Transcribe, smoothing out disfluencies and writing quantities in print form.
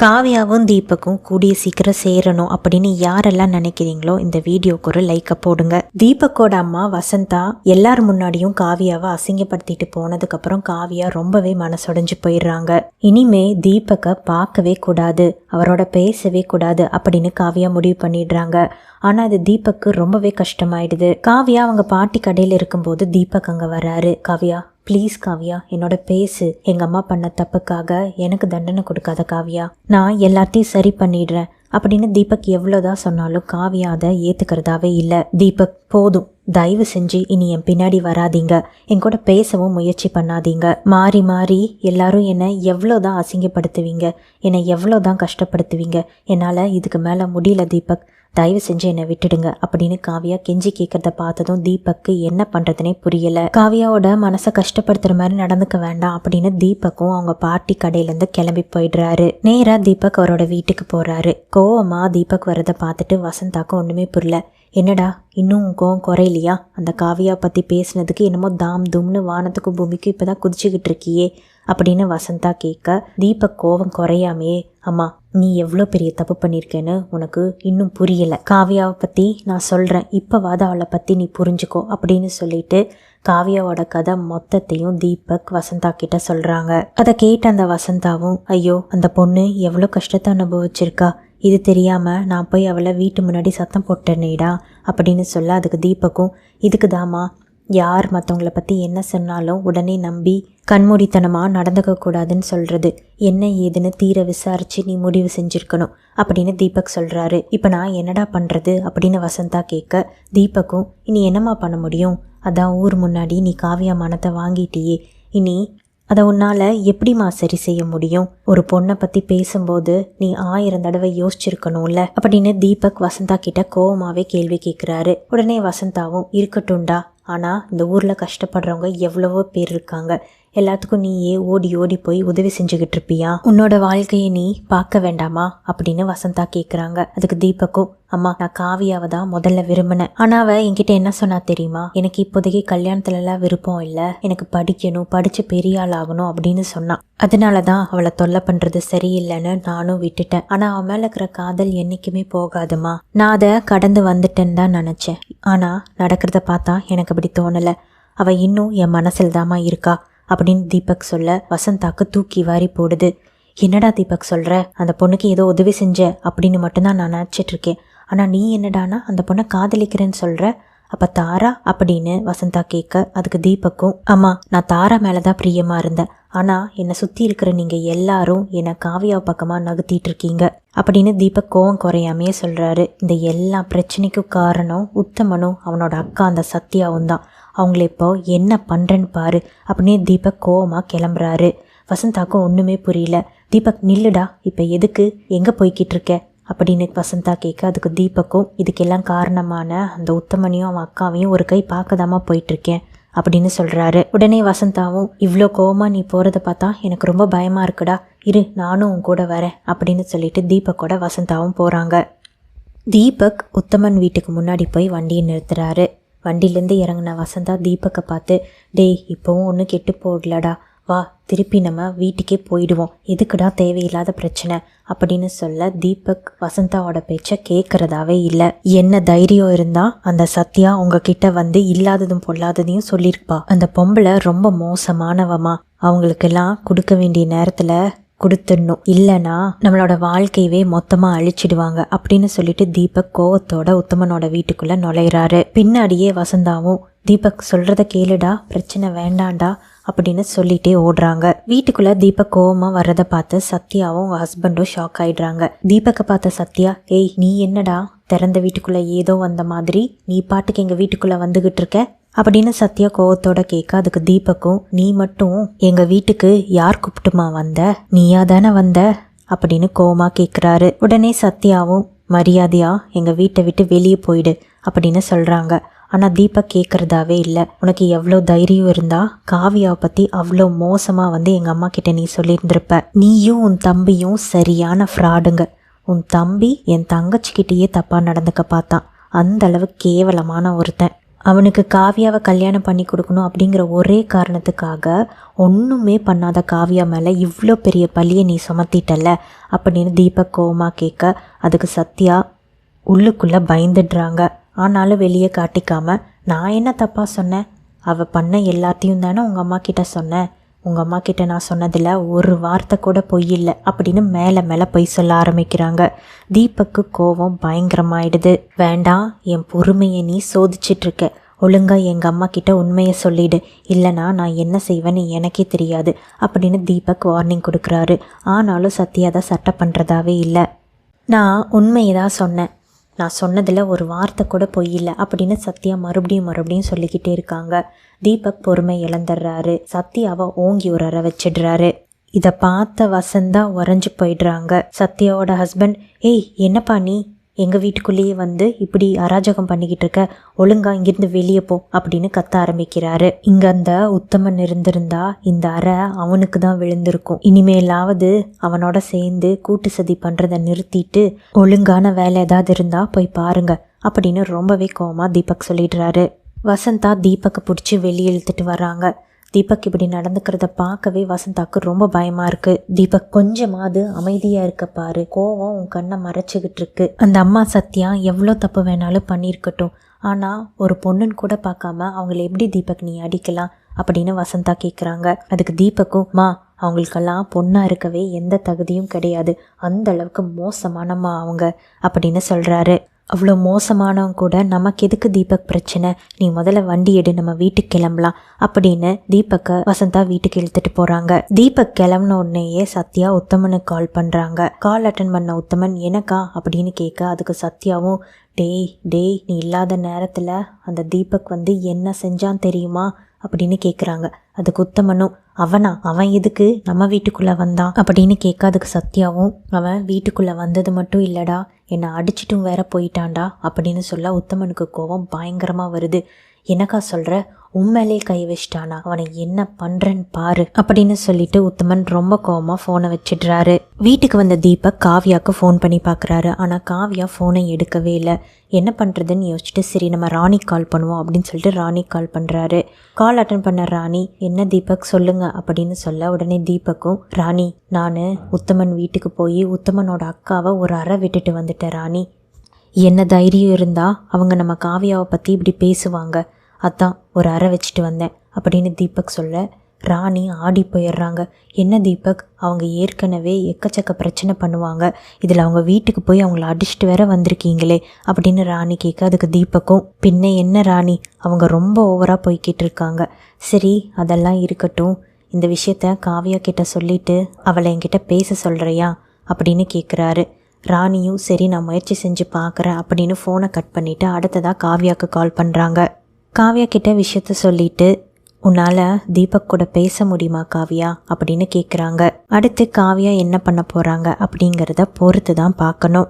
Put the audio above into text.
காவியாவும் தீபக்கும் கூடிய சீக்கிரம் சேரணும் அப்படின்னு யாரெல்லாம் நினைக்கிறீங்களோ இந்த வீடியோக்கு ஒரு லைக்கை போடுங்க. தீபக்கோட அம்மா வசந்தா எல்லார் முன்னாடியும் காவியாவை அசிங்கப்படுத்திட்டு போனதுக்கு அப்புறம் காவியா ரொம்பவே மனசுடைஞ்சு போயிடுறாங்க. இனிமே தீபக்கை பார்க்கவே கூடாது, அவரோட பேசவே கூடாது அப்படின்னு காவியா முடிவு பண்ணிடுறாங்க. ஆனா அது தீபக்கு ரொம்பவே கஷ்டமாயிடுது. காவியா அவங்க பாட்டி கடையில இருக்கும்போது தீபக் அங்க வராரு. காவியா ப்ளீஸ் காவியா என்னோட பேசு, எங்க அம்மா பண்ண தப்புக்காக எனக்கு தண்டனை கொடுக்காத காவியா, நான் எல்லாத்தையும் சரி பண்ணிடுறேன் அப்படின்னு தீபக் எவ்வளோதான் சொன்னாலும் காவியா அதை ஏத்துக்கிறதாவே இல்லை. தீபக் போதும், தயவு செஞ்சு இனி என் பின்னாடி வராதீங்க, என் கூட பேசவும் முயற்சி பண்ணாதீங்க, மாறி மாறி எல்லாரும் என்னை எவ்வளோதான் அசிங்கப்படுத்துவீங்க, என்னை எவ்வளோதான் கஷ்டப்படுத்துவீங்க, என்னால் இதுக்கு மேலே முடியல தீபக், தயவு செஞ்சு என்னை விட்டுடுங்க அப்படின்னு காவியா கெஞ்சி கேட்கறத பார்த்ததும் தீபக்கு என்ன பண்றதுனே புரியல. காவியாவோட மனசை கஷ்டப்படுத்துற மாதிரி நடந்துக்க வேண்டாம் அப்படின்னு தீபக்கும் அவங்க பாட்டி கடையிலேருந்து கிளம்பி போயிடுறாரு. நேரா தீபக் அவரோட வீட்டுக்கு போறாரு. கோவமா தீபக் வரதை பார்த்துட்டு வசந்தாக்கு ஒண்ணுமே புரியல. என்னடா இன்னும் கோவம் குறையிலையா? அந்த காவியா பத்தி பேசுனதுக்கு என்னமோ தாம் தும்னு வானத்துக்கும் பூமிக்கும் இப்பதான் குதிச்சுக்கிட்டு இருக்கியே அப்படின்னு வசந்தா கேட்க தீபக் கோவம் குறையாமே, அம்மா நீ எவ்வளோ பெரிய தப்பு பண்ணியிருக்கேன்னு உனக்கு இன்னும் புரியல, காவியாவை பற்றி நான் சொல்கிறேன், இப்போவாது அவளை பற்றி நீ புரிஞ்சுக்கோ அப்படின்னு சொல்லிட்டு காவியாவோட கதை மொத்தத்தையும் தீபக் வசந்தா கிட்ட சொல்கிறாங்க. அதை கேட்ட அந்த வசந்தாவும் ஐயோ அந்த பொண்ணு எவ்வளோ கஷ்டத்தை அனுபவிச்சிருக்கா, இது தெரியாமல் நான் போய் அவளை வீட்டு முன்னாடி சத்தம் போட்டேனேடா அப்படின்னு சொல்ல அதுக்கு தீபக்கும் இதுக்கு தாமா யார் மற்றவங்கள பற்றி என்ன சொன்னாலும் உடனே நம்பி கண்மூடித்தனமாக நடந்துக்க கூடாதுன்னு சொல்கிறது, என்ன ஏதுன்னு தீர விசாரித்து நீ முடிவு செஞ்சுருக்கணும் அப்படின்னு தீபக் சொல்கிறாரு. இப்போ நான் என்னடா பண்ணுறது அப்படின்னு வசந்தா கேட்க தீபக்கும் இனி என்னம்மா பண்ண முடியும், அதான் ஊர் முன்னாடி நீ காவியா மனத்தை வாங்கிட்டியே, இனி அதை உன்னால் எப்படிமா சரி செய்ய முடியும், ஒரு பொண்ணை பற்றி பேசும்போது நீ 1000 தடவை யோசிச்சிருக்கணும்ல அப்படின்னு தீபக் வசந்தா கிட்ட கோவமாகவே கேள்வி கேட்குறாரு. உடனே வசந்தாவும் இருக்கட்டும்டா, ஆனால் இந்த ஊரில் கஷ்டப்படுறவங்க எவ்வளவோ பேர் இருக்காங்க, எல்லாத்துக்கும் நீயே ஓடி ஓடி போய் உதவி செஞ்சுக்கிட்டு இருப்பியா, உன்னோட வாழ்க்கையை நீ பார்க்க வேண்டாமா அப்படின்னு வசந்தா கேட்குறாங்க. அதுக்கு தீபக்கும் அம்மா நான் காவியாவை தான் முதல்ல விரும்பினேன், ஆனால் அவள் என்கிட்ட என்ன சொன்னா தெரியுமா, எனக்கு இப்போதைக்கு கல்யாணத்துலலாம் விருப்பம் இல்லை, எனக்கு படிக்கணும், படித்து பெரிய ஆள் ஆகணும் அப்படின்னு சொன்னான், அதனால தான் அவளை தொல்லை பண்ணுறது சரியில்லைன்னு நானும் விட்டுட்டேன், ஆனால் அவன் மேலே இருக்கிற காதல் என்றைக்குமே போகாதுமா, நான் அதை கடந்து வந்துட்டேன்னு தான் நினச்சேன், ஆனால் நடக்கிறத பார்த்தா எனக்கு அப்படி தோணலை, அவள் இன்னும் என் மனசில் தாமா இருக்கா அப்படின்னு தீபக் சொல்ல வசந்தாக்கு தூக்கி வாரி போடுது. என்னடா தீபக் சொல்கிற, அந்த பொண்ணுக்கு ஏதோ உதவி செஞ்ச அப்படின்னு மட்டும்தான் நான் நினச்சிட்டு இருக்கேன், ஆனால் நீ என்னடானா அந்த பொண்ணை காதலிக்கிறேன்னு சொல்கிற, அப்போ தாரா அப்படின்னு வசந்தா கேட்க அதுக்கு தீபக்கும் அம்மா நான் தாரா மேலே தான் பிரியமாக இருந்தேன், ஆனால் என்னை சுற்றி இருக்கிற நீங்கள் எல்லாரும் என்னை காவியா பக்கமாக நகர்த்திட்டு இருக்கீங்க அப்படின்னு தீபக் கோவம் குறையாமையே சொல்கிறாரு. இந்த எல்லா பிரச்சனைக்கும் காரணம் உத்தமனும் அவனோட அக்கா அந்த சத்யாவும் தான், அவங்கள இப்போ என்ன பண்ணுறேன்னு பாரு அப்படின்னு தீபக் கோவமாக கிளம்புறாரு. வசந்தாக்கும் ஒன்றுமே புரியல. தீபக் நில்லுடா, இப்போ எதுக்கு எங்கே போய்கிட்டு இருக்க அப்படின்னு வசந்தா கேட்க அதுக்கு தீபக்கும் இதுக்கெல்லாம் காரணமான அந்த உத்தமனையும் அவன் அக்காவையும் ஒரு கை பார்க்கதாமா போயிட்டுருக்கேன் அப்படின்னு சொல்கிறாரு. உடனே வசந்தாவும் இவ்வளோ கோவமாக நீ போகிறத பார்த்தா எனக்கு ரொம்ப பயமாக இருக்குடா, இரு நானும் உன் கூட வரேன் அப்படின்னு சொல்லிட்டு தீபக்கோட வசந்தாவும் போகிறாங்க. தீபக் உத்தமன் வீட்டுக்கு முன்னாடி போய் வண்டியை நிறுத்துறாரு. வண்டியிலேருந்து இறங்கின வசந்தா தீபக்கை பார்த்து டேய் இப்போவும் ஒன்றும் கெட்டு போடலடா, வா திருப்பி நம்ம வீட்டுக்கே போயிடுவோம், எதுக்குடா தேவையில்லாத பிரச்சனை அப்படின்னு சொல்ல தீபக் வசந்தாவோட பேச்சை கேட்கறதாவே இல்லை. என்ன தைரியம் இருந்தா அந்த சத்யா உங்ககிட்ட வந்து இல்லாததும் பொல்லாததையும் சொல்லியிருப்பா, அந்த பொம்பளை ரொம்ப மோசமானவமா, அவங்களுக்கெல்லாம் கொடுக்க வேண்டிய நேரத்தில் கொடுத்துடணும், இல்லைனா நம்மளோட வாழ்க்கையவே மொத்தமாக அழிச்சிடுவாங்க அப்படின்னு சொல்லிட்டு தீபக் கோவத்தோட உத்தமனோட வீட்டுக்குள்ள நுழையிறாரு. பின்னாடியே வசந்தாவும் தீபக் சொல்றத கேளுடா, பிரச்சனை வேண்டாண்டா அப்படின்னு சொல்லிட்டே ஓடுறாங்க. வீட்டுக்குள்ள தீபக் கோவமா வர்றதை பார்த்து சத்யாவும் அவங்க ஹஸ்பண்டும் ஷாக் ஆயிடுறாங்க. தீபக்கை பார்த்த சத்யா ஏய் நீ என்னடா திறந்த வீட்டுக்குள்ள ஏதோ வந்த மாதிரி நீ பாட்டுக்கு எங்க வீட்டுக்குள்ள வந்துகிட்டு இருக்க அப்படின்னு சத்யா கோவத்தோட கேட்க அதுக்கு தீபக்கும் நீ மட்டும் எங்க வீட்டுக்கு யார் கூப்பிட்டுமா வந்த, நீயா தானே வந்த அப்படின்னு கோவமா கேட்குறாரு. உடனே சத்யாவும் மரியாதையா எங்க வீட்டை விட்டு வெளியே போயிடு அப்படின்னு சொல்றாங்க. ஆனால் தீபக் கேட்குறதாவே இல்லை. உனக்கு எவ்வளோ தைரியம் இருந்தா காவியாவை பற்றி அவ்வளோ மோசமாக வந்து எங்கள் அம்மா கிட்ட நீ சொல்லியிருந்திருப்ப, நீயும் உன் தம்பியும் சரியான ஃப்ராடுங்க, உன் தம்பி என் தங்கச்சிக்கிட்டேயே தப்பாக நடந்துக்க பார்த்தான், அந்த அளவு கேவலமான ஒருத்தன், அவனுக்கு காவியாவை கல்யாணம் பண்ணி கொடுக்கணும் அப்படிங்கிற ஒரே காரணத்துக்காக ஒன்றுமே பண்ணாத காவியா மேலே இவ்வளோ பெரிய பழியை நீ சுமத்திட்டல அப்படின்னு தீபக் கோவமாக கேட்க அதுக்கு சத்யா உள்ளுக்குள்ளே பயந்துடுறாங்க. ஆனாலும் வெளியே காட்டிக்காமல் நான் என்ன தப்பாக சொன்னேன், அவள் பண்ண எல்லாத்தையும் தானே உங்கள் அம்மா கிட்ட சொன்னேன், உங்கள் அம்மா கிட்ட நான் சொன்னதில் ஒரு வார்த்தை கூட பொய் இல்லை அப்படின்னு மேலே மேலே பொய் சொல்ல ஆரம்பிக்கிறாங்க. தீபக்கு கோபம் பயங்கரமாயிடுது. வேண்டாம், என் பொறுமையை நீ சோதிச்சிட்ருக்க, ஒழுங்கா எங்கள் அம்மா கிட்ட உண்மையை சொல்லிடு, இல்லைனா நான் என்ன செய்வேன்னு எனக்கே தெரியாது அப்படின்னு தீபக் வார்னிங் கொடுக்குறாரு. ஆனாலும் சத்யா தான் சட்டை பண்ணுறதாவே இல்லை. நான் உண்மையை தான் சொன்னேன், நான் சொன்னதில் ஒரு வார்த்தை கூட பொய் இல்லை அப்படின்னு சத்யா மறுபடியும் சொல்லிக்கிட்டே இருக்காங்க. தீபக் பொறுமை இழந்துடுறாரு. சத்யாவை ஓங்கி ஒரு அறை வச்சிடுறாரு. இதை பார்த்த வசந்தா உறைஞ்சு போயிடுறாங்க. சத்யாவோட ஹஸ்பண்ட், ஏய் என்னப்பா நீ எங்கள் வீட்டுக்குள்ளேயே வந்து இப்படி அராஜகம் பண்ணிக்கிட்டு இருக்க, ஒழுங்கா இங்கிருந்து வெளியே போ அப்படின்னு கத்த ஆரம்பிக்கிறாரு. இங்கே அந்த உத்தமன் இருந்திருந்தா இந்த அறை அவனுக்கு தான் விழுந்திருக்கும். இனிமேலாவது அவனோட சேர்ந்து கூட்டு சதி பண்ணுறதை நிறுத்திட்டு ஒழுங்கான வேலை ஏதாவது இருந்தா போய் பாருங்க அப்படின்னு ரொம்பவே கோவமா தீபக் சொல்லிடுறாரு. வசந்தா தீபக்கை பிடிச்சி வெளியே இழுத்துட்டு வர்றாங்க. தீபக் இப்படி நடந்துக்கிறத பார்க்கவே வசந்தாக்கு ரொம்ப பயமாக இருக்குது. தீபக் கொஞ்சமாவது அமைதியாக இருக்க பாரு, கோவம் உன் கண்ணை மறைச்சிக்கிட்டு இருக்கு. அந்த அம்மா சத்யா எவ்வளோ தப்பு வேணாலும் பண்ணியிருக்கட்டும், ஆனால் ஒரு பொண்ணுன்னு கூட பார்க்காம அவங்கள எப்படி தீபக் நீ அடிக்கலாம் அப்படின்னு வசந்தா கேட்குறாங்க. அதுக்கு தீபக்கும், மா அவங்களுக்கெல்லாம் பொண்ணாக இருக்கவே எந்த தகுதியும் கிடையாது, அந்த அளவுக்கு மோசமானம்மா அவங்க அப்படின்னு சொல்கிறாரு. அவ்வளோ மோசமானவங்க கூட நமக்கு எதுக்கு தீபக் பிரச்சனை, நீ முதல்ல வண்டி எடு, நம்ம வீட்டுக்கு கிளம்பலாம் அப்படின்னு தீபக்கை வசந்தா வீட்டுக்கு இழுத்துட்டு போகிறாங்க. தீபக் கிளம்புன உடனேயே சத்யா உத்தமனுக்கு கால் பண்ணுறாங்க. கால் அட்டன் பண்ண உத்தமன் எனக்கா அப்படின்னு கேட்க அதுக்கு சத்யாவும், டேய் நீ இல்லாத நேரத்தில் அந்த தீபக் வந்து என்ன செஞ்சான் தெரியுமா அப்படின்னு கேட்குறாங்க. அதுக்கு உத்தமனும், அவன் எதுக்கு நம்ம வீட்டுக்குள்ளே வந்தான் அப்படின்னு கேட்க அதுக்கு சத்யாவும், அவன் வீட்டுக்குள்ளே வந்தது மட்டும் இல்லைடா, என்னை அடிச்சிட்டும் வேற போயிட்டான்டா அப்படின்னு சொல்ல உத்தமனுக்கு கோபம் பயங்கரமாக வருது. என்னக்கா சொல்கிற, உண்மையிலே கை வச்சிட்டானா, அவனை என்ன பண்ணுறன்னு பாரு அப்படின்னு சொல்லிட்டு உத்தமன் ரொம்ப கோவமாக ஃபோனை வச்சிடுறாரு. வீட்டுக்கு வந்த தீபக் காவியாவுக்கு ஃபோன் பண்ணி பார்க்குறாரு. ஆனால் காவியா ஃபோனை எடுக்கவே இல்லை. என்ன பண்ணுறதுன்னு யோசிச்சுட்டு சரி நம்ம ராணி கால் பண்ணுவோம் அப்படின்னு சொல்லிட்டு ராணி கால் பண்ணுறாரு. கால் அட்டன் பண்ண ராணி, என்ன தீபக் சொல்லுங்க அப்படின்னு சொல்ல உடனே தீபக்கும், ராணி நான் உத்தமன் வீட்டுக்கு போய் உத்தமனோட அக்காவை ஒரு அறை விட்டுட்டு வந்துட்டேன் ராணி, என்ன தைரியம் இருந்தால் அவங்க நம்ம காவியாவை பற்றி இப்படி பேசுவாங்க, அதான் ஒரு அறை வச்சுட்டு வந்தேன் அப்படின்னு தீபக் சொல்ல ராணி ஆடி போயிடுறாங்க. என்ன தீபக், அவங்க ஏற்கனவே எக்கச்சக்க பிரச்சனை பண்ணுவாங்க, இதில் அவங்க வீட்டுக்கு போய் அவங்கள அடிச்சுட்டு வேற வந்திருக்கீங்களே அப்படின்னு ராணி கேட்க அதுக்கு தீபக்கும், பின்ன என்ன ராணி, அவங்க ரொம்ப ஓவராக போய்கிட்டு இருக்காங்க, சரி அதெல்லாம் இருக்கட்டும், இந்த விஷயத்த காவியா கிட்ட சொல்லிட்டு அவளை என்கிட்ட பேச சொல்கிறியா அப்படின்னு கேட்குறாரு. ராணியும் சரி நான் முயற்சி செஞ்சு பார்க்குறேன் அப்படின்னு ஃபோனை கட் பண்ணிவிட்டு அடுத்ததாக காவியாவுக்கு கால் பண்ணுறாங்க. காவியா கிட்ட விஷயத்த சொல்லிட்டு, உன்னால் தீபக் கூட பேச முடியுமா காவியா அப்படின்னு கேட்குறாங்க. அடுத்து காவியா என்ன பண்ண போகிறாங்க அப்படிங்கிறத பொறுத்து தான் பார்க்கணும்.